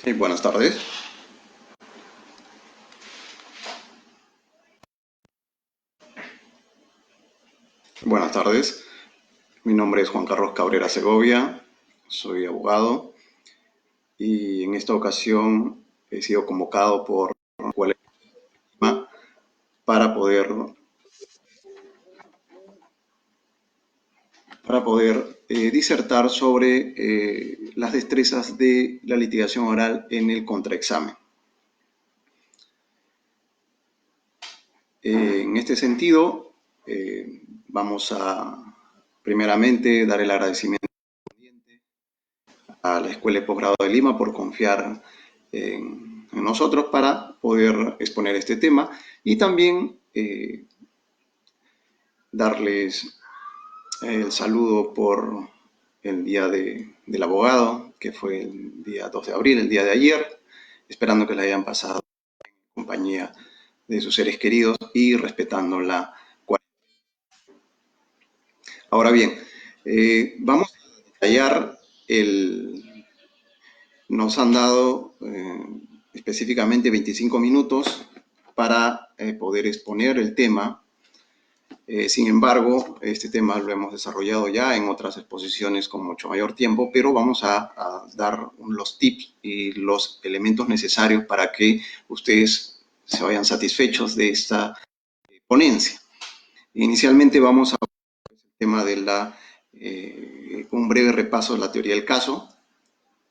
Buenas tardes. Buenas tardes. Mi nombre es Juan Carlos Cabrera Segovia. Soy abogado y en esta ocasión he sido convocado por la Escuela de Lima para poder, disertar sobre las destrezas de la litigación oral en el contraexamen. En este sentido, vamos a primeramente dar el agradecimiento a la Escuela de Posgrado de Lima por confiar en nosotros para poder exponer este tema y también darles el saludo por el Día del Abogado, que fue el día 2 de abril, el día de ayer, esperando que la hayan pasado en compañía de sus seres queridos y respetando la cuarentena. Ahora bien, vamos a detallar nos han dado específicamente 25 minutos para poder exponer el tema. Sin embargo, este tema lo hemos desarrollado ya en otras exposiciones con mucho mayor tiempo, pero vamos a dar los tips y los elementos necesarios para que ustedes se vayan satisfechos de esta ponencia. Inicialmente vamos a ver el tema de un breve repaso de la teoría del caso,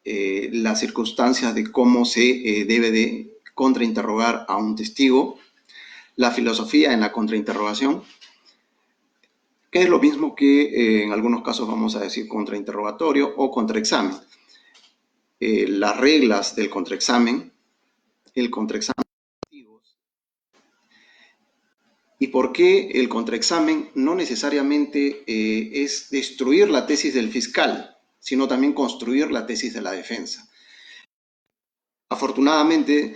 las circunstancias de cómo se debe de contrainterrogar a un testigo, la filosofía en la contrainterrogación, que es lo mismo que en algunos casos vamos a decir contrainterrogatorio o contraexamen, las reglas del contraexamen, el contraexamen y por qué el contraexamen no necesariamente es destruir la tesis del fiscal, sino también construir la tesis de la defensa. Afortunadamente,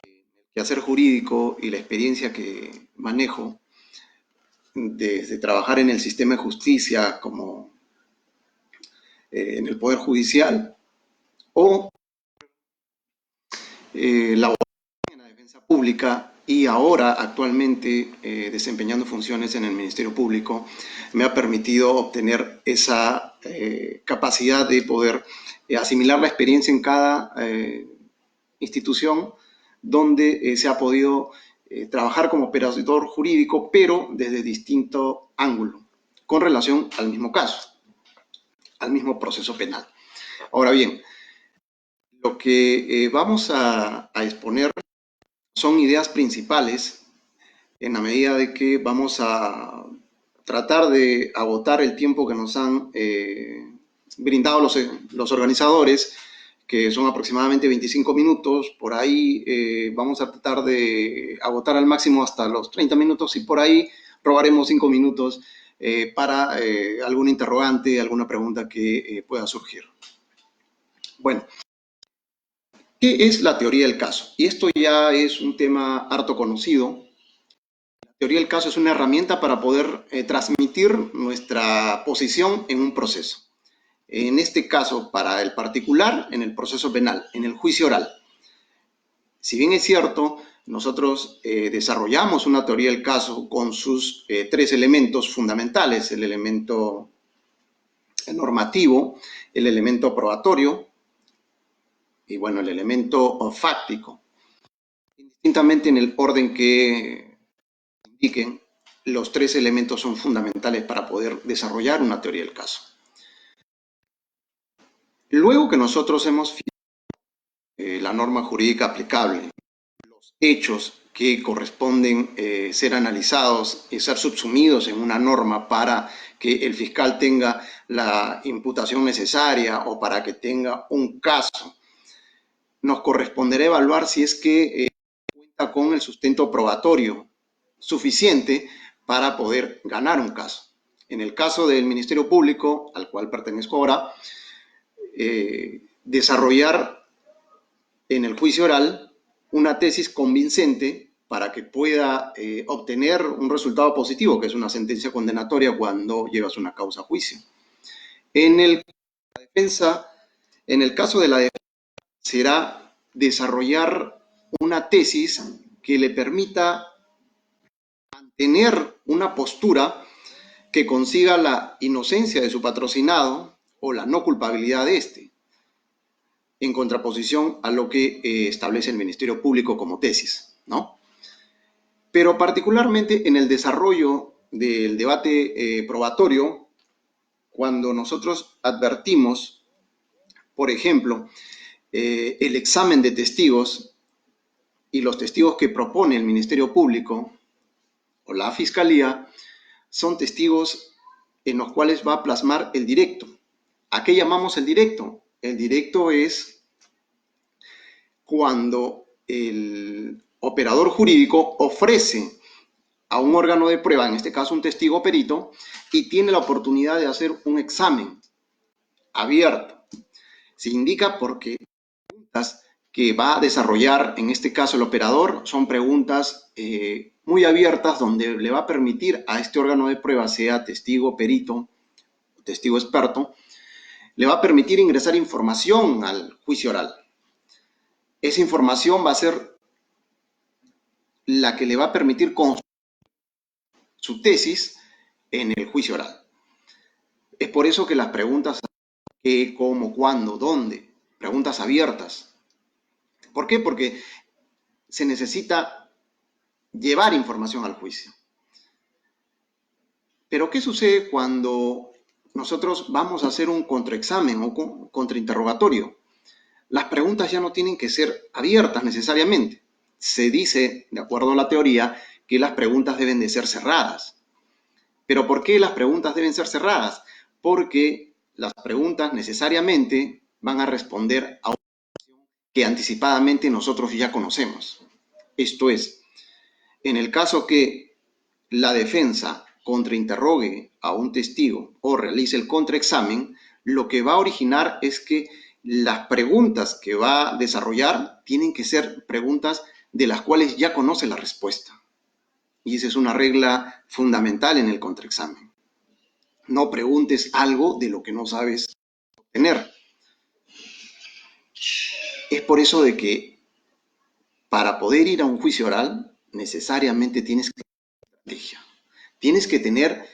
el quehacer jurídico y la experiencia que manejo desde trabajar en el sistema de justicia como en el Poder Judicial o la en la defensa pública y ahora actualmente desempeñando funciones en el Ministerio Público, me ha permitido obtener esa capacidad de poder asimilar la experiencia en cada institución donde se ha podido trabajar como operador jurídico, pero desde distinto ángulo, con relación al mismo caso, al mismo proceso penal. Ahora bien, lo que vamos a exponer son ideas principales en la medida de que vamos a tratar de agotar el tiempo que nos han brindado los organizadores, que son aproximadamente 25 minutos. Por ahí vamos a tratar de agotar al máximo hasta los 30 minutos y por ahí robaremos 5 minutos para algún interrogante, alguna pregunta que pueda surgir. Bueno, ¿qué es la teoría del caso? Y esto ya es un tema harto conocido. La teoría del caso es una herramienta para poder transmitir nuestra posición en un proceso. En este caso, para el particular, en el proceso penal, en el juicio oral. Si bien es cierto, nosotros desarrollamos una teoría del caso con sus tres elementos fundamentales: el elemento normativo, el elemento probatorio y, bueno, el elemento fáctico. Indistintamente en el orden que indiquen, los tres elementos son fundamentales para poder desarrollar una teoría del caso. Luego que nosotros hemos fijado la norma jurídica aplicable, los hechos que corresponden ser analizados y ser subsumidos en una norma para que el fiscal tenga la imputación necesaria o para que tenga un caso, nos corresponderá evaluar si es que cuenta con el sustento probatorio suficiente para poder ganar un caso. En el caso del Ministerio Público, al cual pertenezco ahora, desarrollar en el juicio oral una tesis convincente para que pueda obtener un resultado positivo, que es una sentencia condenatoria cuando llevas una causa a juicio. En el caso de la defensa, será desarrollar una tesis que le permita tener una postura que consiga la inocencia de su patrocinado o la no culpabilidad de éste, en contraposición a lo que establece el Ministerio Público como tesis, ¿no? Pero particularmente en el desarrollo del debate probatorio, cuando nosotros advertimos, por ejemplo, el examen de testigos y los testigos que propone el Ministerio Público o la Fiscalía, son testigos en los cuales va a plasmar el directo. ¿A qué llamamos el directo? El directo es cuando el operador jurídico ofrece a un órgano de prueba, en este caso un testigo perito, y tiene la oportunidad de hacer un examen abierto. Se indica porque preguntas que va a desarrollar, en este caso el operador, son preguntas muy abiertas donde le va a permitir a este órgano de prueba, sea testigo perito, testigo experto, le va a permitir ingresar información al juicio oral. Esa información va a ser la que le va a permitir construir su tesis en el juicio oral. Es por eso que las preguntas qué, cómo, cuándo, dónde, preguntas abiertas. ¿Por qué? Porque se necesita llevar información al juicio. Pero ¿qué sucede cuando nosotros vamos a hacer un contraexamen o contrainterrogatorio? Las preguntas ya no tienen que ser abiertas necesariamente. Se dice, de acuerdo a la teoría, que las preguntas deben de ser cerradas. ¿Pero por qué las preguntas deben ser cerradas? Porque las preguntas necesariamente van a responder a una situación que anticipadamente nosotros ya conocemos. Esto es, en el caso que la defensa contrainterrogue a un testigo o realice el contraexamen, lo que va a originar es que las preguntas que va a desarrollar tienen que ser preguntas de las cuales ya conoce la respuesta. Y esa es una regla fundamental en el contraexamen. No preguntes algo de lo que no sabes obtener. Es por eso de que para poder ir a un juicio oral, necesariamente tienes que tener una estrategia. Tienes que tener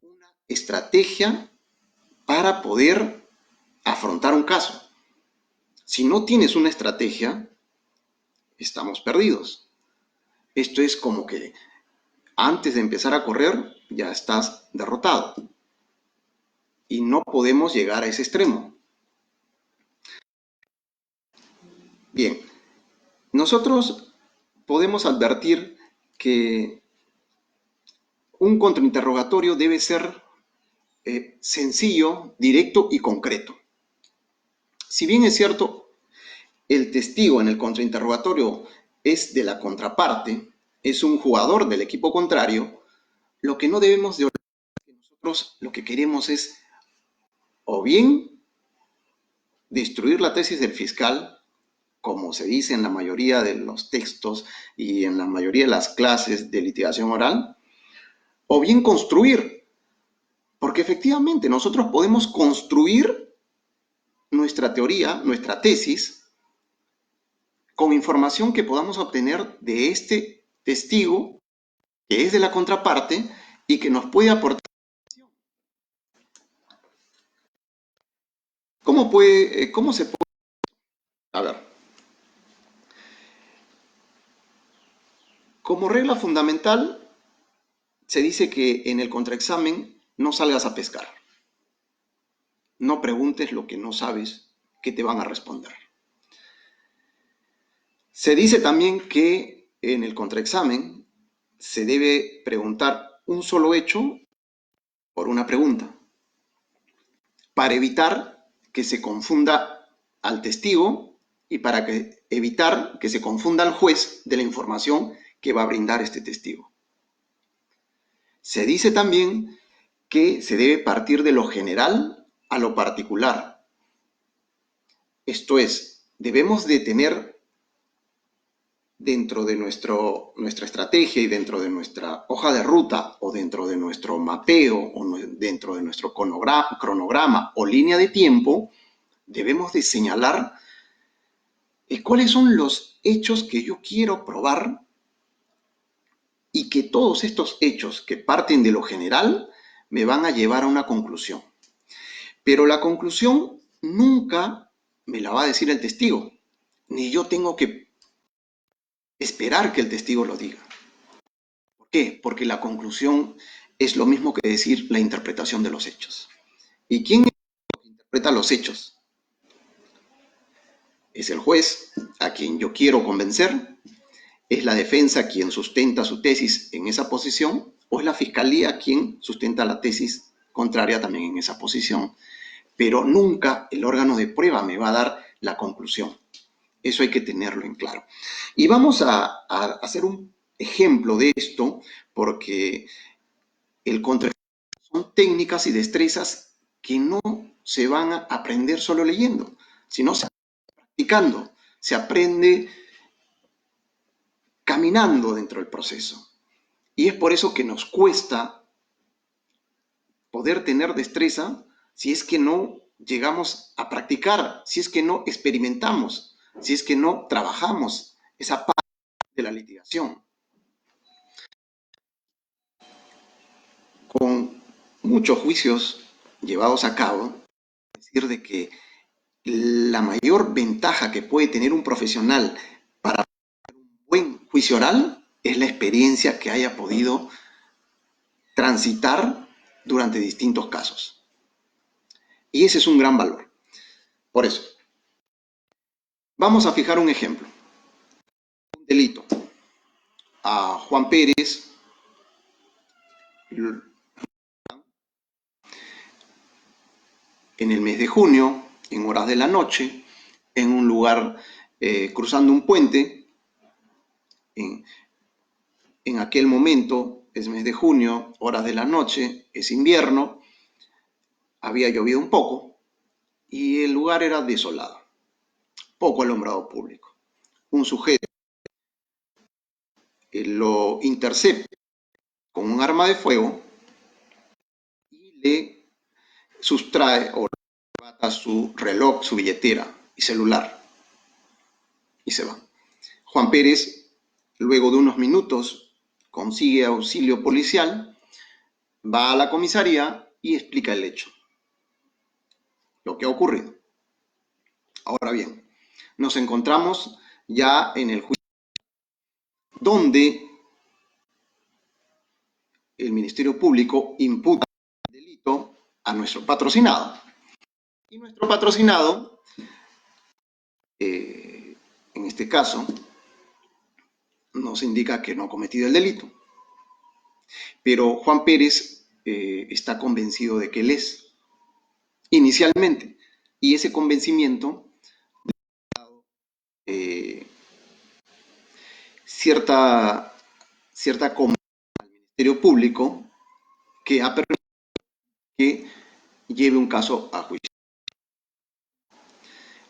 una estrategia para poder afrontar un caso. Si no tienes una estrategia, estamos perdidos. Esto es como que antes de empezar a correr, ya estás derrotado. Y no podemos llegar a ese extremo. Bien, nosotros podemos advertir que un contrainterrogatorio debe ser sencillo, directo y concreto. Si bien es cierto, el testigo en el contrainterrogatorio es de la contraparte, es un jugador del equipo contrario, lo que no debemos de olvidar es que nosotros lo que queremos es o bien destruir la tesis del fiscal, como se dice en la mayoría de los textos y en la mayoría de las clases de litigación oral, o bien construir, porque efectivamente nosotros podemos construir nuestra teoría, nuestra tesis, con información que podamos obtener de este testigo, que es de la contraparte, y que nos puede aportar. ¿Cómo se puede? A ver, como regla fundamental, se dice que en el contraexamen no salgas a pescar. No preguntes lo que no sabes que te van a responder. Se dice también que en el contraexamen se debe preguntar un solo hecho por una pregunta, para evitar que se confunda al testigo y para evitar que se confunda al juez de la información que va a brindar este testigo. Se dice también que se debe partir de lo general a lo particular. Esto es, debemos de tener dentro de nuestra estrategia y dentro de nuestra hoja de ruta o dentro de nuestro mapeo o dentro de nuestro cronograma o línea de tiempo, debemos de señalar ¿Cuáles son los hechos que yo quiero probar? Y que todos estos hechos que parten de lo general me van a llevar a una conclusión. Pero la conclusión nunca me la va a decir el testigo, ni yo tengo que esperar que el testigo lo diga. ¿Por qué? Porque la conclusión es lo mismo que decir la interpretación de los hechos. ¿Y quién interpreta los hechos? ¿Es el juez a quien yo quiero convencer? ¿Es la defensa quien sustenta su tesis en esa posición? ¿O es la fiscalía quien sustenta la tesis contraria también en esa posición? Pero nunca el órgano de prueba me va a dar la conclusión. Eso hay que tenerlo en claro. Y vamos a hacer un ejemplo de esto, porque el contraejemplo son técnicas y destrezas que no se van a aprender solo leyendo, sino se aprende practicando, se aprende caminando dentro del proceso. Y es por eso que nos cuesta poder tener destreza si es que no llegamos a practicar, si es que no experimentamos, si es que no trabajamos esa parte de la litigación. Con muchos juicios llevados a cabo, es decir, de que la mayor ventaja que puede tener un profesional para un buen juicio oral es la experiencia que haya podido transitar durante distintos casos. Y ese es un gran valor. Por eso, vamos a fijar un ejemplo. Un delito. A Juan Pérez en el mes de junio, en horas de la noche, en un lugar cruzando un puente. En aquel momento, es mes de junio, horas de la noche, es invierno, había llovido un poco y el lugar era desolado, poco alumbrado público. Un sujeto lo intercepta con un arma de fuego y le sustrae o le arrebata su reloj, su billetera y celular y se va. Juan Pérez, luego de unos minutos, consigue auxilio policial, va a la comisaría y explica el hecho, lo que ha ocurrido. Ahora bien, nos encontramos ya en el juicio donde el Ministerio Público imputa el delito a nuestro patrocinado. Y nuestro patrocinado, en este caso, nos indica que no ha cometido el delito. Pero Juan Pérez está convencido de que él es, inicialmente. Y ese convencimiento eh, cierta confianza al Ministerio Público que ha permitido que lleve un caso a juicio.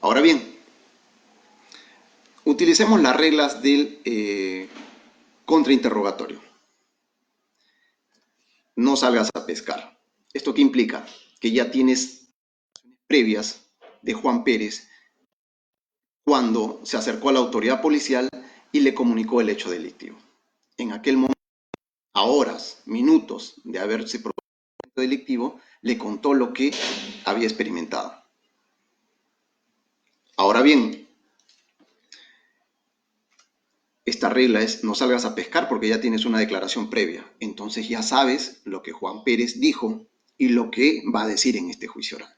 Ahora bien, utilicemos las reglas del contrainterrogatorio. No salgas a pescar. ¿Esto qué implica? Que ya tienes previas de Juan Pérez cuando se acercó a la autoridad policial y le comunicó el hecho delictivo. En aquel momento, a horas, minutos de haberse producido el hecho delictivo, le contó lo que había experimentado. Ahora bien, esta regla es no salgas a pescar porque ya tienes una declaración previa. Entonces ya sabes lo que Juan Pérez dijo y lo que va a decir en este juicio oral.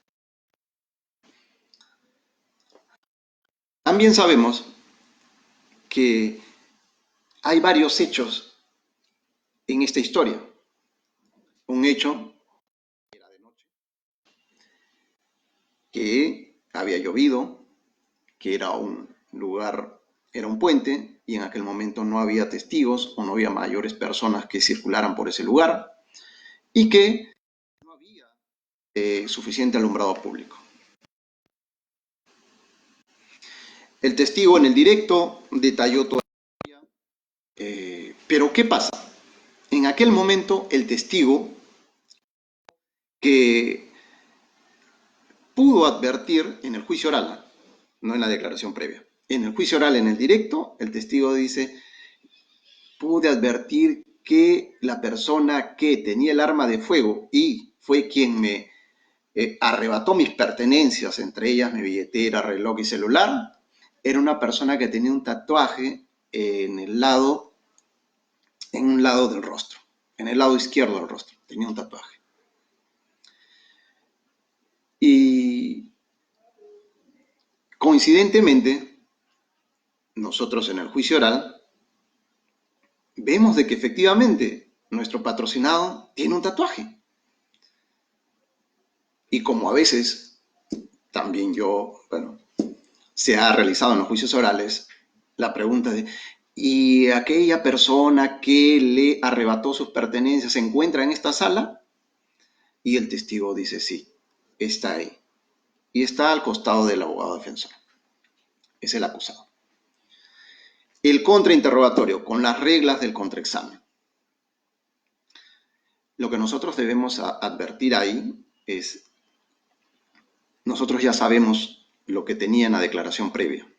También sabemos que hay varios hechos en esta historia. Un hecho era de noche, que había llovido, que era un lugar, era un puente y en aquel momento no había testigos o no había mayores personas que circularan por ese lugar y que no había suficiente alumbrado público. El testigo en el directo detalló toda la historia, pero ¿qué pasa? En aquel momento el testigo que pudo advertir en el juicio oral, no en la declaración previa, En el juicio oral, en el directo, el testigo dice, pude advertir que la persona que tenía el arma de fuego y fue quien me arrebató mis pertenencias, entre ellas mi billetera, reloj y celular, era una persona que tenía un tatuaje en un lado del rostro, en el lado izquierdo del rostro, tenía un tatuaje. Y coincidentemente, nosotros en el juicio oral vemos de que efectivamente nuestro patrocinado tiene un tatuaje. Y como a veces también se ha realizado en los juicios orales la pregunta de, ¿y aquella persona que le arrebató sus pertenencias se encuentra en esta sala? Y el testigo dice, sí, está ahí. Y está al costado del abogado defensor. Es el acusado. El contrainterrogatorio, con las reglas del contraexamen. Lo que nosotros debemos advertir ahí es, nosotros ya sabemos lo que tenía en la declaración previa.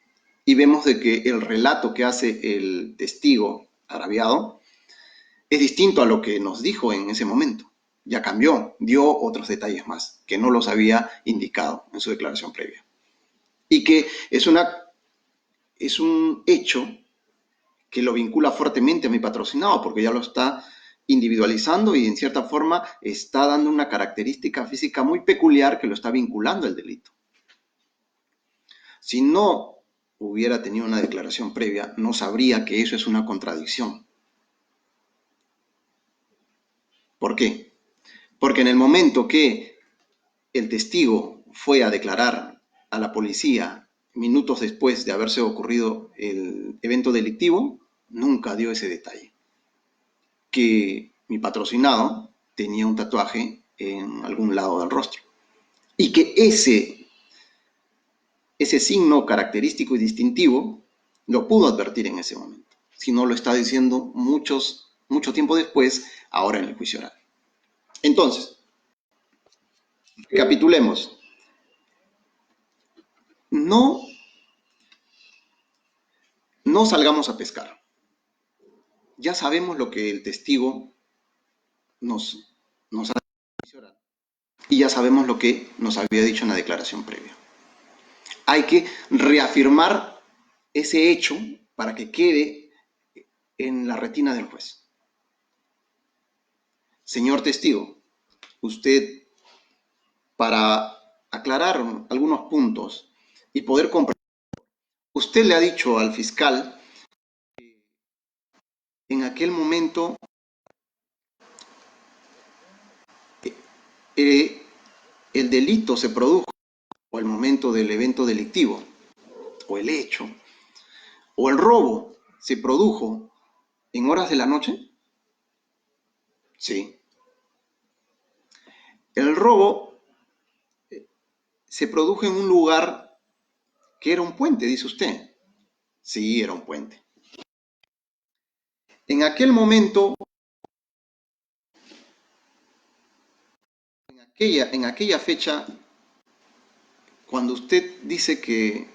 Y vemos de que el relato que hace el testigo agraviado es distinto a lo que nos dijo en ese momento. Ya cambió, dio otros detalles más que no los había indicado en su declaración previa. Y que es un hecho que lo vincula fuertemente a mi patrocinado, porque ya lo está individualizando y en cierta forma está dando una característica física muy peculiar que lo está vinculando al delito. Si no hubiera tenido una declaración previa, no sabría que eso es una contradicción. ¿Por qué? Porque en el momento que el testigo fue a declarar a la policía minutos después de haberse ocurrido el evento delictivo, nunca dio ese detalle. Que mi patrocinado tenía un tatuaje en algún lado del rostro. Y que ese signo característico y distintivo lo pudo advertir en ese momento. Si no lo está diciendo mucho tiempo después, ahora en el juicio oral. Entonces, recapitulemos. No salgamos a pescar. Ya sabemos lo que el testigo nos ha dicho y ya sabemos lo que nos había dicho en la declaración previa. Hay que reafirmar ese hecho para que quede en la retina del juez. Señor testigo, usted, para aclarar algunos puntos y poder comprender, usted le ha dicho al fiscal que en aquel momento el delito se produjo, o el momento del evento delictivo, o el hecho, o el robo se produjo en horas de la noche. Sí. El robo se produjo en un lugar que era un puente, dice usted. Sí, era un puente. En aquel momento, en aquella fecha, cuando usted dice que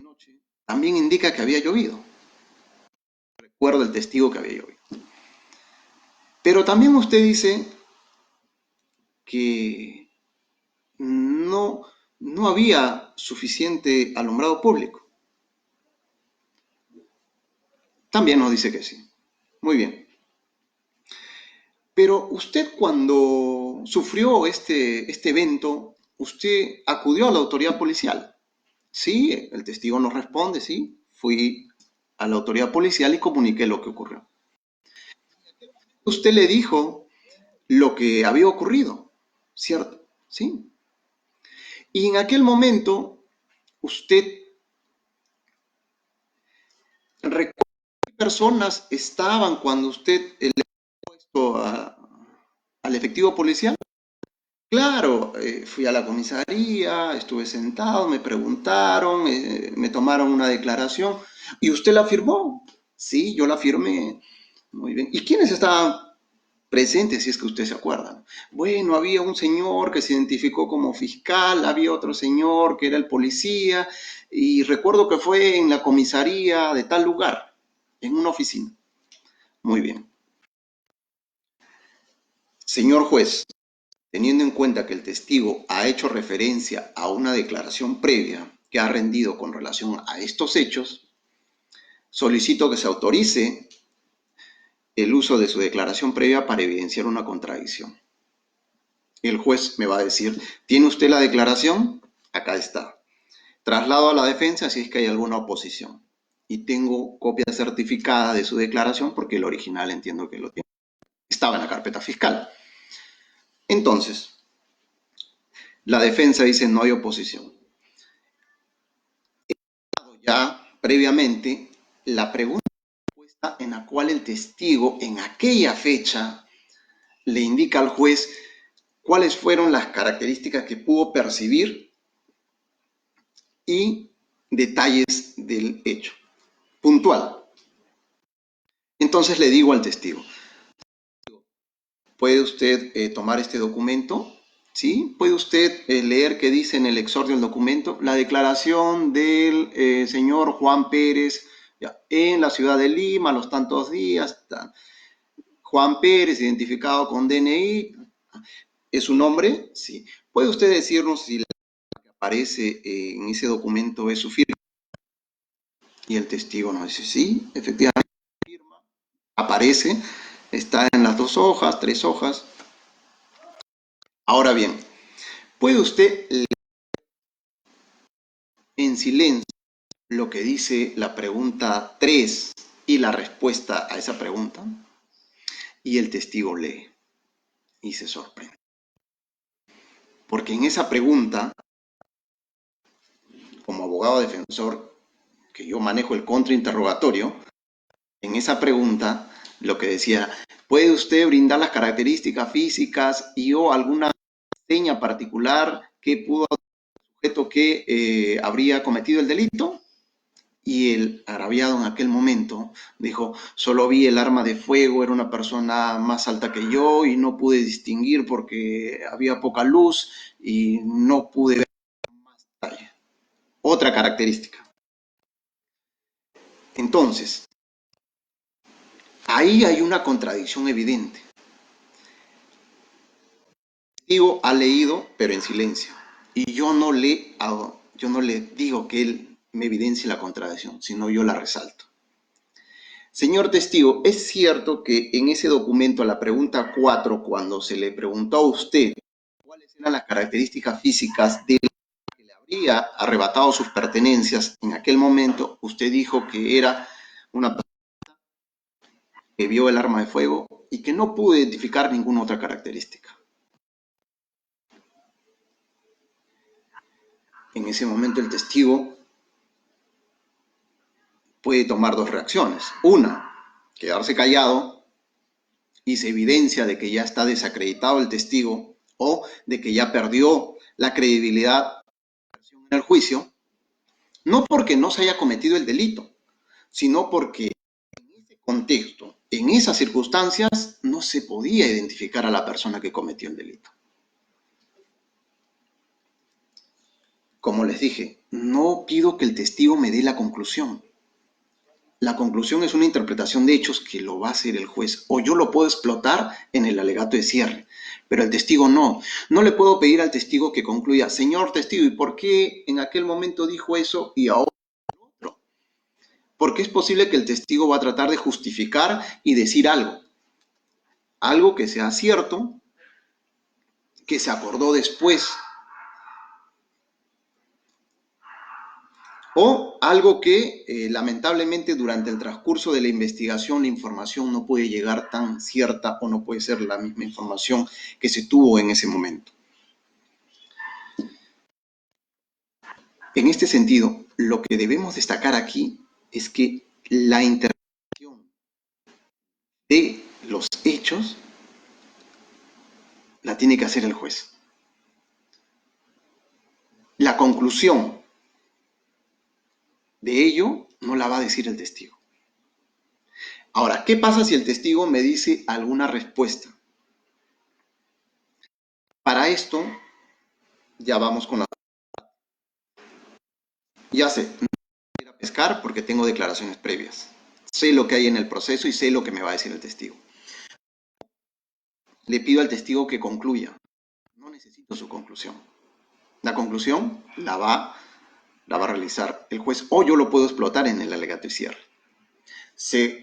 noche, también indica que había llovido. Recuerdo el testigo que había llovido. Pero también usted dice que no había suficiente alumbrado público. También nos dice que sí. Muy bien. Pero usted cuando sufrió este evento, usted acudió a la autoridad policial. Sí, el testigo nos responde, sí, fui a la autoridad policial y comuniqué lo que ocurrió. Usted le dijo lo que había ocurrido, ¿cierto? Sí. Y en aquel momento, usted recuerda qué personas estaban cuando usted le puesto al efectivo policial. Claro, fui a la comisaría, estuve sentado, me preguntaron, me tomaron una declaración y usted la firmó. Sí, yo la firmé. Muy bien. ¿Y quiénes estaban? presente si es que usted se acuerda. Bueno, había un señor que se identificó como fiscal, había otro señor que era el policía, y recuerdo que fue en la comisaría de tal lugar, en una oficina. Muy bien. Señor juez, teniendo en cuenta que el testigo ha hecho referencia a una declaración previa que ha rendido con relación a estos hechos, solicito que se autorice el uso de su declaración previa para evidenciar una contradicción. El juez me va a decir, ¿tiene usted la declaración? Acá está. Traslado a la defensa si es que hay alguna oposición. Y tengo copia certificada de su declaración porque el original entiendo que lo tiene. Estaba en la carpeta fiscal. Entonces, la defensa dice no hay oposición. Ya previamente, la pregunta en la cual el testigo en aquella fecha le indica al juez cuáles fueron las características que pudo percibir y detalles del hecho. Puntual. Entonces le digo al testigo, ¿puede usted tomar este documento? ¿Sí? ¿Puede usted leer qué dice en el exordio del documento? La declaración del señor Juan Pérez ya, en la ciudad de Lima, a los tantos días. Juan Pérez, identificado con DNI. ¿Es su nombre? Sí. ¿Puede usted decirnos si la que aparece en ese documento es su firma? Y el testigo nos dice, sí, efectivamente, firma. Aparece, está en las 2 hojas, 3 hojas. Ahora bien, ¿puede usted leer en silencio lo que dice la pregunta 3 y la respuesta a esa pregunta? Y el testigo lee y se sorprende. Porque en esa pregunta, como abogado defensor, que yo manejo el contrainterrogatorio, en esa pregunta lo que decía, ¿puede usted brindar las características físicas y o alguna seña particular que pudo el sujeto que habría cometido el delito? Y el agraviado en aquel momento dijo, solo vi el arma de fuego, era una persona más alta que yo y no pude distinguir porque había poca luz y no pude ver más detalle. Otra característica. Entonces, ahí hay una contradicción evidente. El testigo ha leído, pero en silencio. Y yo no le digo que él me evidencie la contradicción, sino yo la resalto. Señor testigo, es cierto que en ese documento, a la pregunta 4, cuando se le preguntó a usted cuáles eran las características físicas de que le habría arrebatado sus pertenencias en aquel momento, usted dijo que era una persona que vio el arma de fuego y que no pudo identificar ninguna otra característica. En ese momento el testigo puede tomar 2 reacciones. Una, quedarse callado y se evidencia de que ya está desacreditado el testigo o de que ya perdió la credibilidad en el juicio, no porque no se haya cometido el delito, sino porque en ese contexto, en esas circunstancias, no se podía identificar a la persona que cometió el delito. Como les dije, no pido que el testigo me dé la conclusión. La conclusión es una interpretación de hechos que lo va a hacer el juez, o yo lo puedo explotar en el alegato de cierre, pero el testigo no. No le puedo pedir al testigo que concluya, señor testigo, ¿y por qué en aquel momento dijo eso y ahora otro? Porque es posible que el testigo va a tratar de justificar y decir algo que sea cierto, que se acordó después, o algo que lamentablemente durante el transcurso de la investigación la información no puede llegar tan cierta o no puede ser la misma información que se tuvo en ese momento. En este sentido, lo que debemos destacar aquí es que la interpretación de los hechos la tiene que hacer el juez. La conclusión de ello no la va a decir el testigo. Ahora, ¿qué pasa si el testigo me dice alguna respuesta? Para esto, ya vamos con la... Ya sé, no voy a ir a pescar porque tengo declaraciones previas. Sé lo que hay en el proceso y sé lo que me va a decir el testigo. Le pido al testigo que concluya. No necesito su conclusión. La conclusión la va a realizar el juez o yo lo puedo explotar en el alegato y cierre.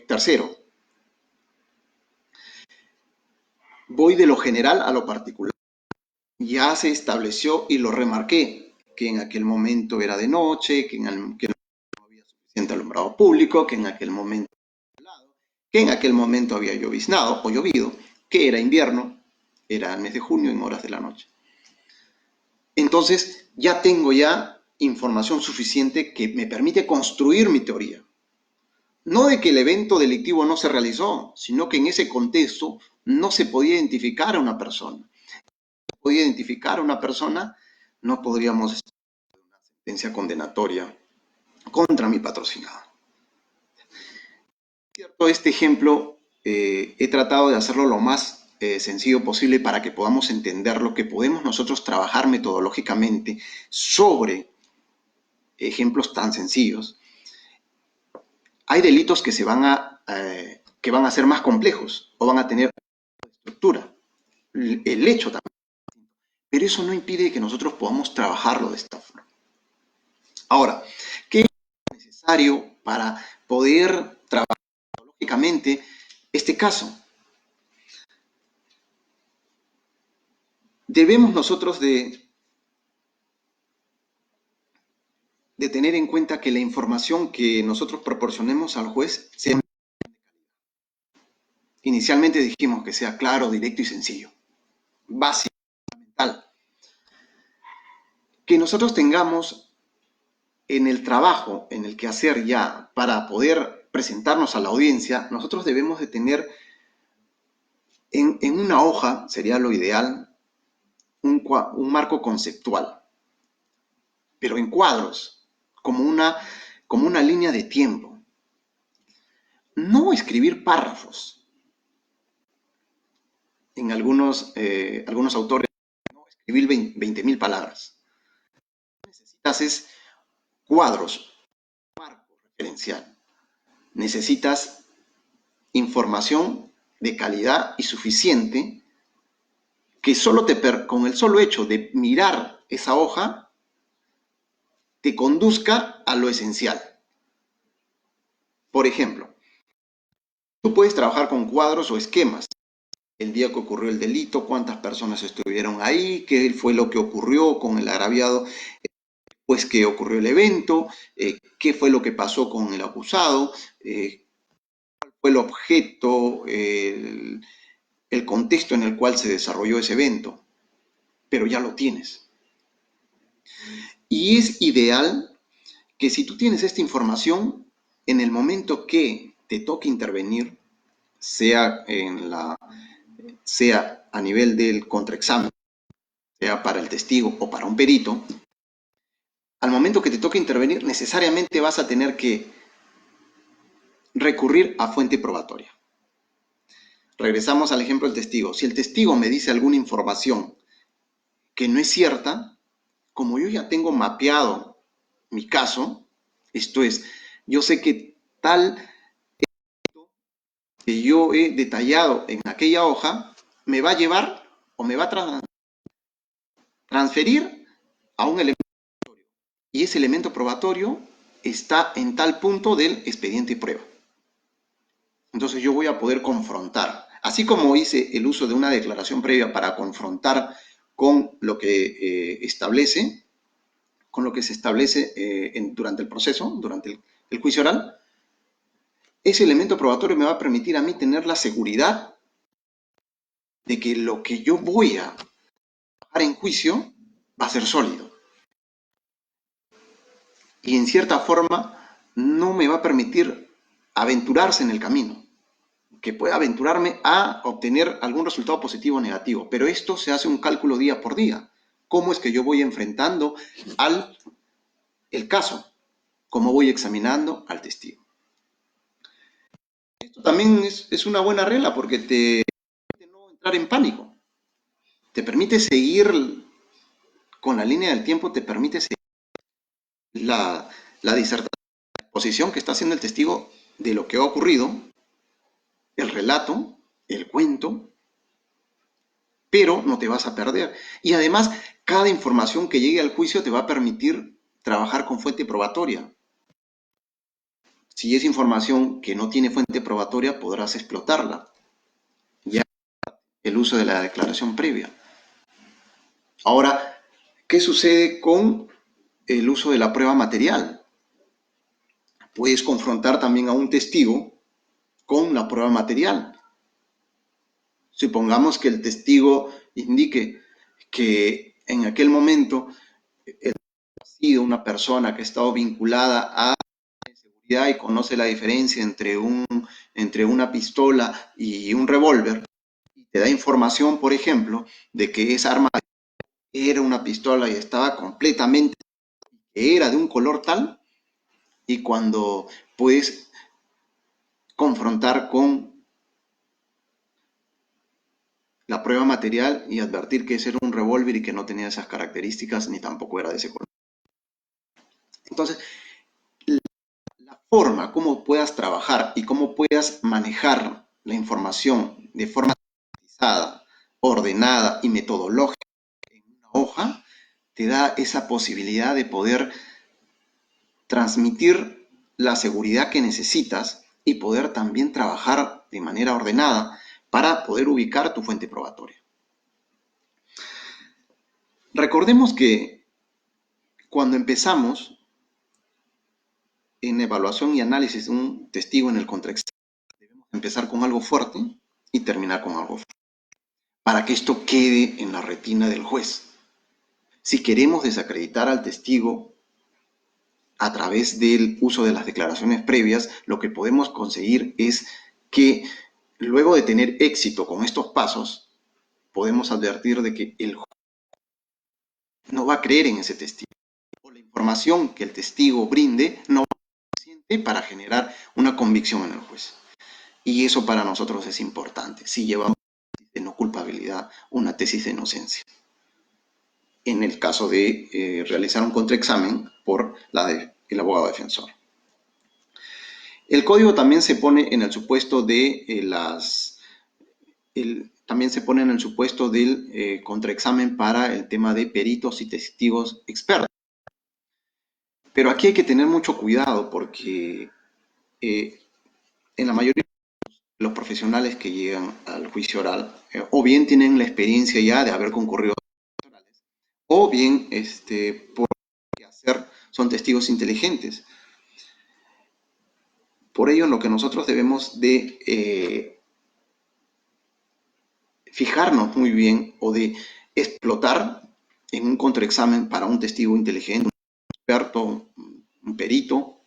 Tercero, voy de lo general a lo particular. Ya se estableció y lo remarqué que en aquel momento era de noche, que no había suficiente alumbrado público, que en aquel momento había lloviznado o llovido, que era invierno, era el mes de junio en horas de la noche. Entonces ya tengo información suficiente que me permite construir mi teoría. No de que el evento delictivo no se realizó, sino que en ese contexto no se podía identificar a una persona. Si no podía identificar a una persona, no podríamos estar en una sentencia condenatoria contra mi patrocinado. Cierto, este ejemplo he tratado de hacerlo lo más sencillo posible para que podamos entender lo que podemos nosotros trabajar metodológicamente sobre ejemplos tan sencillos. Hay delitos que que van a ser más complejos o van a tener estructura. El hecho también. Pero eso no impide que nosotros podamos trabajarlo de esta forma. Ahora, ¿qué es necesario para poder trabajar metodológicamente este caso? Debemos nosotros de tener en cuenta que la información que nosotros proporcionemos al juez sea... Inicialmente dijimos que sea claro, directo y sencillo. Básico, fundamental. Que nosotros tengamos en el trabajo, en el quehacer ya, para poder presentarnos a la audiencia, nosotros debemos de tener en una hoja, sería lo ideal, un marco conceptual, pero en cuadros, como una línea de tiempo. No escribir párrafos. En algunos autores, no escribir 20.000 palabras. Lo que necesitas es cuadros, marco referencial. Necesitas información de calidad y suficiente que con el solo hecho de mirar esa hoja te conduzca a lo esencial. Por ejemplo, tú puedes trabajar con cuadros o esquemas. El día que ocurrió el delito, cuántas personas estuvieron ahí, qué fue lo que ocurrió con el agraviado después que ocurrió el evento, qué fue lo que pasó con el acusado, cuál fue el objeto, el contexto en el cual se desarrolló ese evento. Pero ya lo tienes. Y es ideal que si tú tienes esta información, en el momento que te toque intervenir, sea a nivel del contraexamen, sea para el testigo o para un perito, al momento que te toque intervenir, necesariamente vas a tener que recurrir a fuente probatoria. Regresamos al ejemplo del testigo. Si el testigo me dice alguna información que no es cierta, como yo ya tengo mapeado mi caso, esto es, yo sé que tal que yo he detallado en aquella hoja me va a llevar o me va a transferir a un elemento probatorio. Y ese elemento probatorio está en tal punto del expediente y prueba. Entonces yo voy a poder confrontar. Así como hice el uso de una declaración previa para confrontar con lo que se establece durante el proceso, durante el juicio oral, ese elemento probatorio me va a permitir a mí tener la seguridad de que lo que yo voy a trabajar en juicio va a ser sólido. Y en cierta forma no me va a permitir aventurarse en el camino, que pueda aventurarme a obtener algún resultado positivo o negativo. Pero esto se hace un cálculo día por día. ¿Cómo es que yo voy enfrentando el caso? ¿Cómo voy examinando al testigo? Esto también es una buena regla porque te permite no entrar en pánico. te permite seguir con la línea del tiempo, te permite seguir la, la disertación, la exposición que está haciendo el testigo de lo que ha ocurrido, el relato, el cuento, pero no te vas a perder. Y además, cada información que llegue al juicio te va a permitir trabajar con fuente probatoria. Si es información que no tiene fuente probatoria, podrás explotarla. Ya el uso de la declaración previa. Ahora, ¿qué sucede con el uso de la prueba material? Puedes confrontar también a un testigo con la prueba material. Supongamos que el testigo indique que en aquel momento ha sido una persona que ha estado vinculada a la seguridad y conoce la diferencia entre una pistola y un revólver. Y te da información, por ejemplo, de que esa arma era una pistola y estaba completamente, era de un color tal, y cuando puedes confrontar con la prueba material y advertir que ese era un revólver y que no tenía esas características ni tampoco era de ese color. Entonces, la forma como puedas trabajar y cómo puedas manejar la información de forma organizada, ordenada y metodológica en una hoja, te da esa posibilidad de poder transmitir la seguridad que necesitas y poder también trabajar de manera ordenada para poder ubicar tu fuente probatoria. Recordemos que cuando empezamos en evaluación y análisis de un testigo en el contraexamen, debemos empezar con algo fuerte y terminar con algo fuerte, para que esto quede en la retina del juez. Si queremos desacreditar al testigo a través del uso de las declaraciones previas, lo que podemos conseguir es que luego de tener éxito con estos pasos, podemos advertir de que el juez no va a creer en ese testigo, o la información que el testigo brinde no va a ser suficiente para generar una convicción en el juez. Y eso para nosotros es importante, si llevamos una tesis de no culpabilidad, una tesis de inocencia, en el caso de realizar un contraexamen por el abogado defensor. El código también se pone en el supuesto de también se pone en el supuesto del contraexamen para el tema de peritos y testigos expertos. Pero aquí hay que tener mucho cuidado porque en la mayoría de los profesionales que llegan al juicio oral, o bien tienen la experiencia ya de haber concurrido a juicios orales, o bien por hacer, son testigos inteligentes. Por ello, lo que nosotros debemos de fijarnos muy bien o de explotar en un contraexamen para un testigo inteligente, un experto, un perito.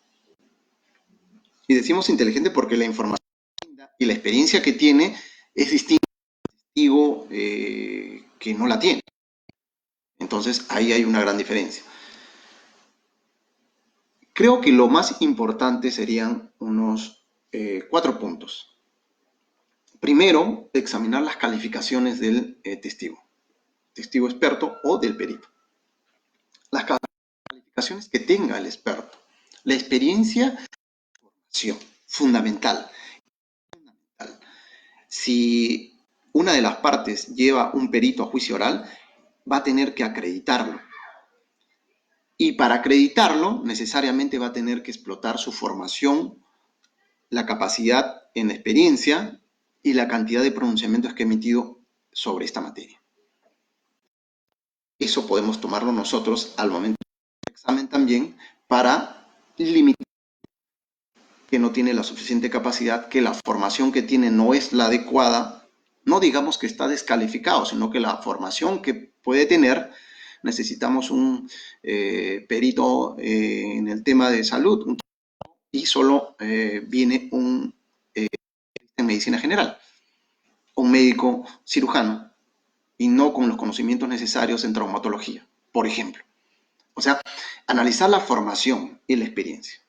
Y decimos inteligente porque la información y la experiencia que tiene es distinta al testigo que no la tiene. Entonces, ahí hay una gran diferencia. Creo que lo más importante serían unos 4 puntos. Primero, examinar las calificaciones del testigo experto o del perito. Las calificaciones que tenga el experto. La experiencia, fundamental. Si una de las partes lleva un perito a juicio oral, va a tener que acreditarlo. Y para acreditarlo, necesariamente va a tener que explotar su formación, la capacidad en experiencia y la cantidad de pronunciamientos que ha emitido sobre esta materia. Eso podemos tomarlo nosotros al momento del examen también para limitar que no tiene la suficiente capacidad, que la formación que tiene no es la adecuada. No digamos que está descalificado, sino que la formación que puede tener, necesitamos un perito en el tema de salud y solo viene un en medicina general, un médico cirujano y no con los conocimientos necesarios en traumatología, por ejemplo. O sea, analizar la formación y la experiencia.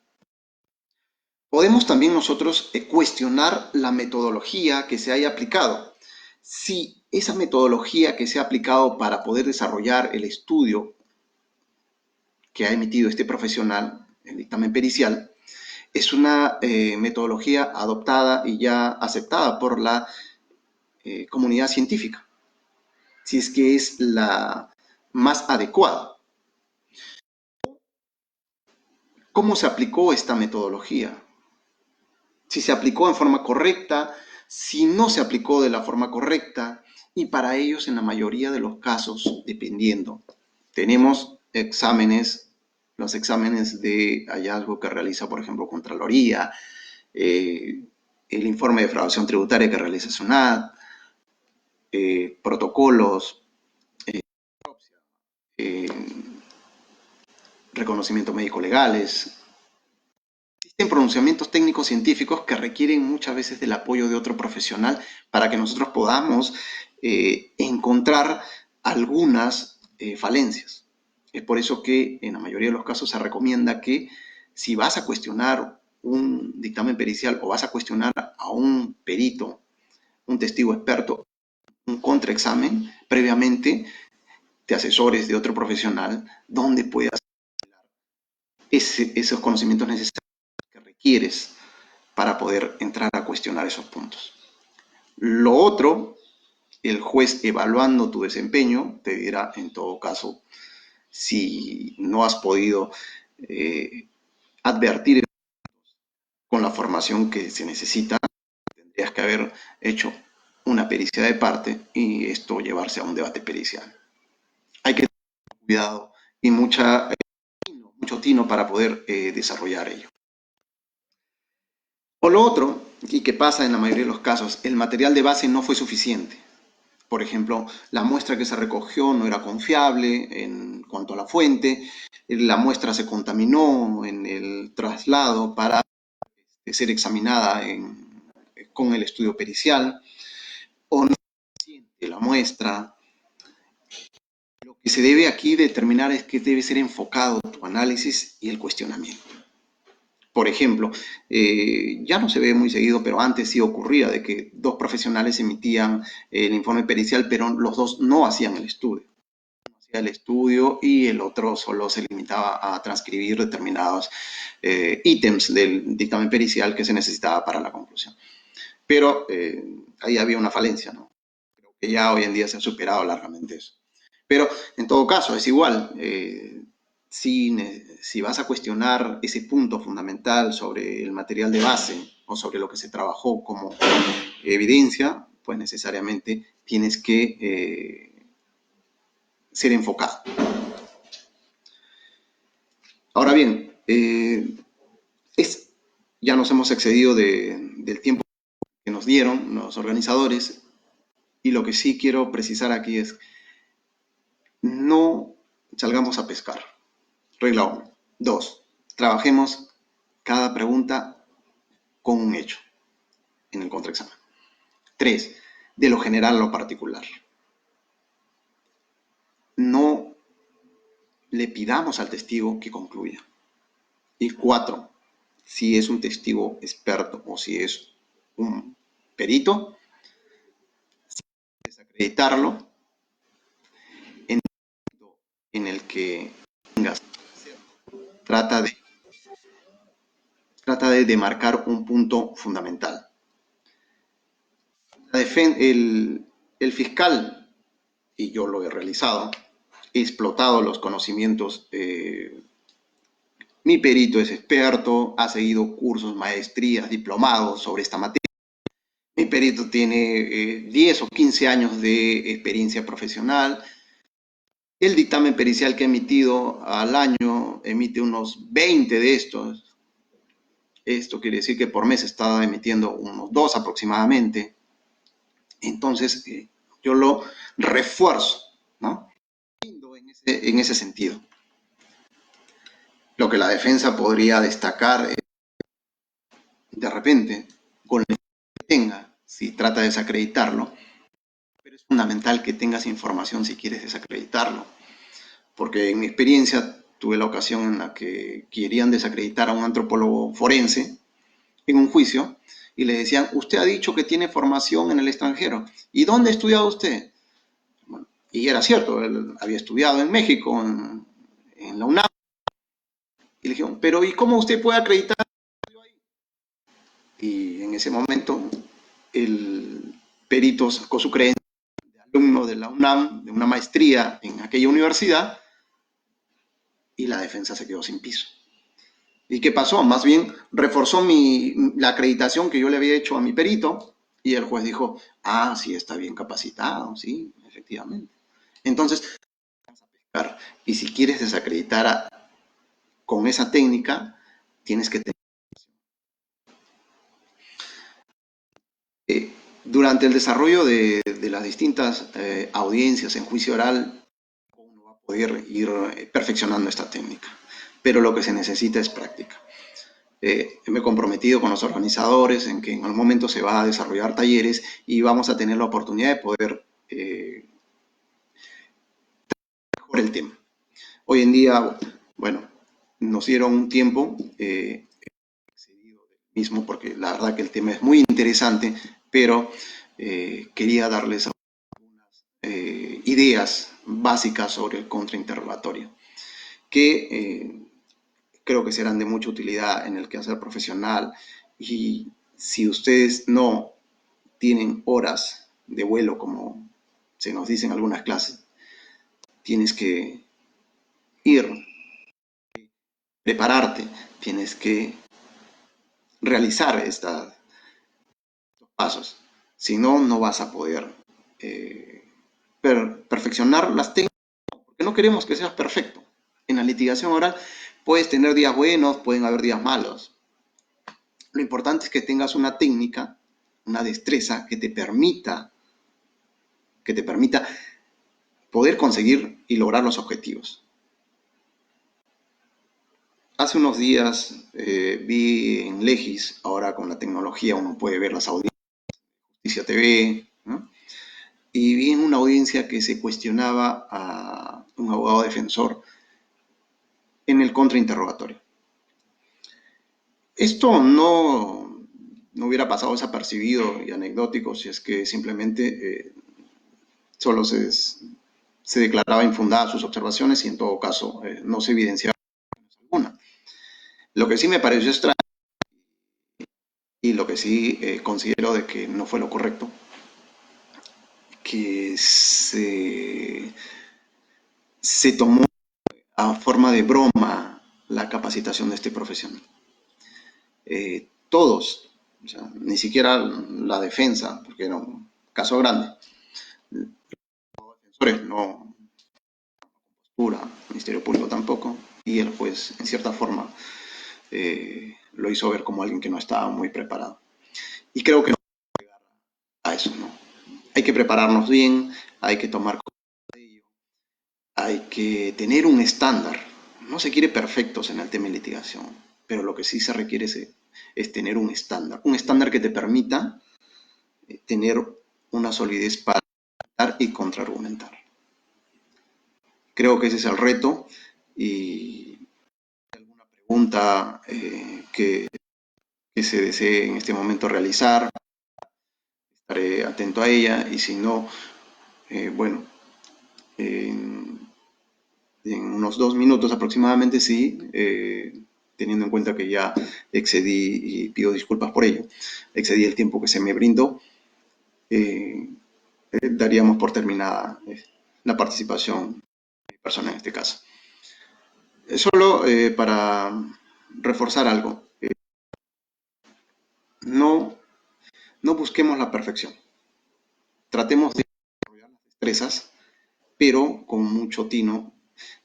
Podemos también nosotros cuestionar la metodología que se haya aplicado. si esa metodología que se ha aplicado para poder desarrollar el estudio que ha emitido este profesional, el dictamen pericial, es una metodología adoptada y ya aceptada por la comunidad científica, si es que es la más adecuada. ¿Cómo se aplicó esta metodología? Si se aplicó en forma correcta, si no se aplicó de la forma correcta, y para ellos en la mayoría de los casos, dependiendo, tenemos exámenes, los exámenes de hallazgo que realiza, por ejemplo, Contraloría, el informe de defraudación tributaria que realiza SUNAT, protocolos, eh, reconocimiento médico legales. Existen pronunciamientos técnicos científicos que requieren muchas veces del apoyo de otro profesional para que nosotros podamos encontrar algunas falencias. Es por eso que en la mayoría de los casos se recomienda que si vas a cuestionar un dictamen pericial o vas a cuestionar a un perito, un testigo experto, un contraexamen, previamente te asesores de otro profesional donde puedas esos conocimientos necesarios que requieres para poder entrar a cuestionar esos puntos. Lo otro, el juez evaluando tu desempeño te dirá en todo caso si no has podido advertir con la formación que se necesita, tendrías que haber hecho una pericia de parte y esto llevarse a un debate pericial. Hay que tener cuidado y mucho tino para poder desarrollar ello. O lo otro, y que pasa en la mayoría de los casos, el material de base no fue suficiente. Por ejemplo, la muestra que se recogió no era confiable en cuanto a la fuente, la muestra se contaminó en el traslado para ser examinada con el estudio pericial, o no es suficiente la muestra. Lo que se debe aquí determinar es que debe ser enfocado tu análisis y el cuestionamiento. Por ejemplo, ya no se ve muy seguido, pero antes sí ocurría de que dos profesionales emitían el informe pericial, pero los dos no hacían el estudio. Uno hacía el estudio y el otro solo se limitaba a transcribir determinados ítems del dictamen pericial que se necesitaba para la conclusión. Pero ahí había una falencia, ¿no? Creo que ya hoy en día se ha superado largamente eso. Pero en todo caso, es igual. Si vas a cuestionar ese punto fundamental sobre el material de base o sobre lo que se trabajó como evidencia, pues necesariamente tienes que ser enfocado. Ahora bien, ya nos hemos excedido del tiempo que nos dieron los organizadores y lo que sí quiero precisar aquí es no salgamos a pescar. Regla 1. 2. Trabajemos cada pregunta con un hecho en el contraexamen. 3. De lo general a lo particular. No le pidamos al testigo que concluya. Y 4. Si es un testigo experto o si es un perito, desacreditarlo en el que tengas. Trata de demarcar un punto fundamental. El fiscal, y yo lo he realizado, he explotado los conocimientos. Mi perito es experto, ha seguido cursos, maestrías, diplomados sobre esta materia. Mi perito tiene 10 o 15 años de experiencia profesional. El dictamen pericial que ha emitido al año emite unos 20 de estos. Esto quiere decir que por mes está emitiendo unos 2 aproximadamente. Entonces, yo lo refuerzo, ¿no? En ese sentido. Lo que la defensa podría destacar de repente, con la que tenga, si trata de desacreditarlo, pero es fundamental que tengas información si quieres desacreditarlo. Porque en mi experiencia tuve la ocasión en la que querían desacreditar a un antropólogo forense en un juicio y le decían, usted ha dicho que tiene formación en el extranjero. ¿Y dónde ha estudiado usted? Bueno, y era cierto, él había estudiado en México, en la UNAM. Y le dijeron, pero ¿y cómo usted puede acreditar? Y en ese momento el perito sacó su creencia de alumno de la UNAM, de una maestría en aquella universidad, y la defensa se quedó sin piso. ¿Y qué pasó? Más bien reforzó la acreditación que yo le había hecho a mi perito, y el juez dijo, ah, sí, está bien capacitado, sí, efectivamente. Entonces, y si quieres desacreditar con esa técnica, tienes que tener... Durante el desarrollo de las distintas audiencias en juicio oral, uno va a poder ir perfeccionando esta técnica, pero lo que se necesita es práctica. Me he comprometido con los organizadores en que en algún momento se va a desarrollar talleres y vamos a tener la oportunidad de poder mejorar el tema. Hoy en día, bueno, nos dieron un tiempo excedido del mismo porque la verdad que el tema es muy interesante, pero quería darles algunas ideas básicas sobre el contrainterrogatorio que creo que serán de mucha utilidad en el quehacer profesional. Y si ustedes no tienen horas de vuelo, como se nos dice en algunas clases, tienes que ir, prepararte, tienes que realizar estos pasos. Si no, no vas a poder perfeccionar las técnicas, porque no queremos que seas perfecto. En la litigación oral puedes tener días buenos, pueden haber días malos. Lo importante es que tengas una técnica, una destreza que te permita poder conseguir y lograr los objetivos. Hace unos días vi en Legis, ahora con la tecnología uno puede ver las audiencias, Justicia TV, ¿no? Y vi en una audiencia que se cuestionaba a un abogado defensor en el contrainterrogatorio. Esto no hubiera pasado desapercibido y anecdótico si es que simplemente solo se declaraba infundadas sus observaciones y en todo caso no se evidenciaba alguna. Lo que sí me pareció extraño y lo que sí considero de que no fue lo correcto, que se tomó a forma de broma la capacitación de este profesional. Todos, o sea, ni siquiera la defensa, porque era un caso grande, los defensores no, postura, el Ministerio Público tampoco, y el juez, en cierta forma, lo hizo ver como alguien que no estaba muy preparado. Y creo que no a eso, ¿no? Hay que prepararnos bien, hay que tomar de ello, hay que tener un estándar. No se quiere perfectos en el tema de litigación, pero lo que sí se requiere es tener un estándar que te permita tener una solidez para argumentar y contraargumentar. Creo que ese es el reto y alguna pregunta que se desee en este momento realizar, estaré atento a ella y si no, bueno, en unos 2 minutos aproximadamente, sí, teniendo en cuenta que ya excedí y pido disculpas por ello, excedí el tiempo que se me brindó, daríamos por terminada la participación de mi persona en este caso. Solo para reforzar algo, no, no busquemos la perfección, tratemos de desarrollar las destrezas, pero con mucho tino,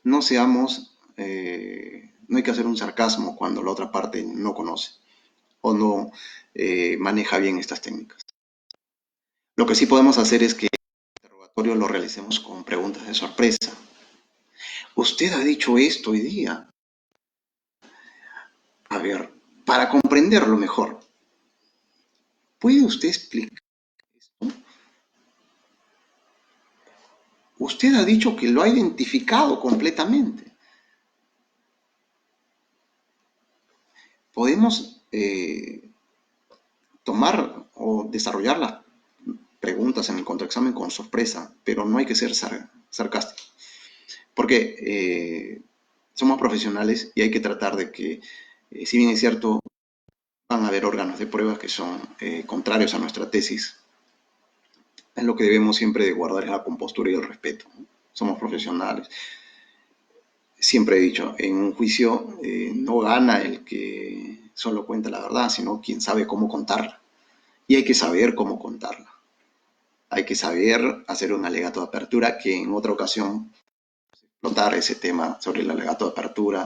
no seamos, no hay que hacer un sarcasmo cuando la otra parte no conoce o no maneja bien estas técnicas. Lo que sí podemos hacer es que el interrogatorio lo realicemos con preguntas de sorpresa. Usted ha dicho esto hoy día. A ver, para comprenderlo mejor, ¿puede usted explicar esto? Usted ha dicho que lo ha identificado completamente. Podemos tomar o desarrollar las preguntas en el contraexamen con sorpresa, pero no hay que ser sarcástico, porque somos profesionales y hay que tratar de que, si bien es cierto, van a haber órganos de pruebas que son contrarios a nuestra tesis, es lo que debemos siempre de guardar es la compostura y el respeto. Somos profesionales. Siempre he dicho, en un juicio no gana el que solo cuenta la verdad, sino quien sabe cómo contarla. Y hay que saber cómo contarla. Hay que saber hacer un alegato de apertura, que en otra ocasión explotar ese tema sobre el alegato de apertura,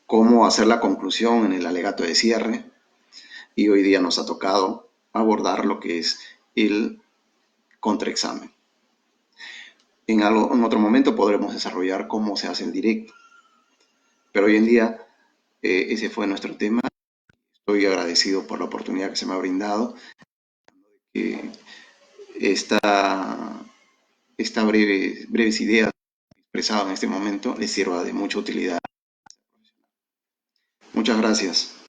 cómo hacer la conclusión en el alegato de cierre, y hoy día nos ha tocado abordar lo que es el contraexamen. En otro momento podremos desarrollar cómo se hace el directo, pero hoy en día ese fue nuestro tema. Estoy agradecido por la oportunidad que se me ha brindado. Eh, esta, esta breves ideas expresadas en este momento les sirva de mucha utilidad. Muchas gracias.